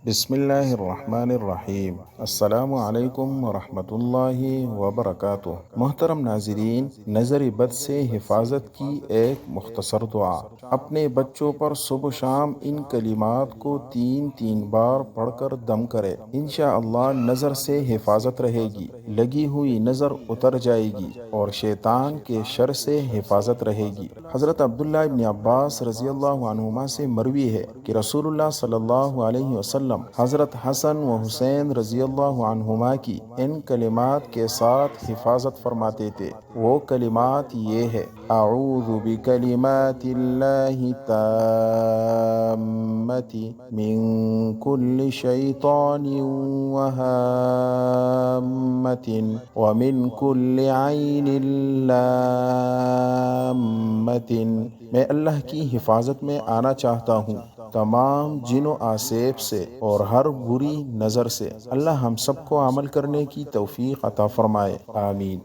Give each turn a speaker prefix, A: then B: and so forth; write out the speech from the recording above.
A: بسم اللہ الرحمن الرحیم۔ السلام علیکم ورحمۃ اللہ وبرکاتہ۔ محترم ناظرین، نظر بد سے حفاظت کی ایک مختصر دعا۔ اپنے بچوں پر صبح شام ان کلمات کو 3 بار پڑھ کر دم کرے، انشاءاللہ نظر سے حفاظت رہے گی، لگی ہوئی نظر اتر جائے گی اور شیطان کے شر سے حفاظت رہے گی۔ حضرت عبداللہ ابن عباس رضی اللہ عنہما سے مروی ہے کہ رسول اللہ صلی اللہ علیہ وسلم حضرت حسن و حسین رضی اللہ عنہما کی ان کلمات کے ساتھ حفاظت فرماتے تھے۔ وہ کلمات یہ ہے: اعوذ بکلمات اللہ التامۃ من کل شیطان وہامۃ ومن کل عین لامۃ۔ میں اللہ کی حفاظت میں آنا چاہتا ہوں تمام جن و آسیب سے اور ہر بری نظر سے۔ اللہ ہم سب کو عمل کرنے کی توفیق عطا فرمائے، آمین۔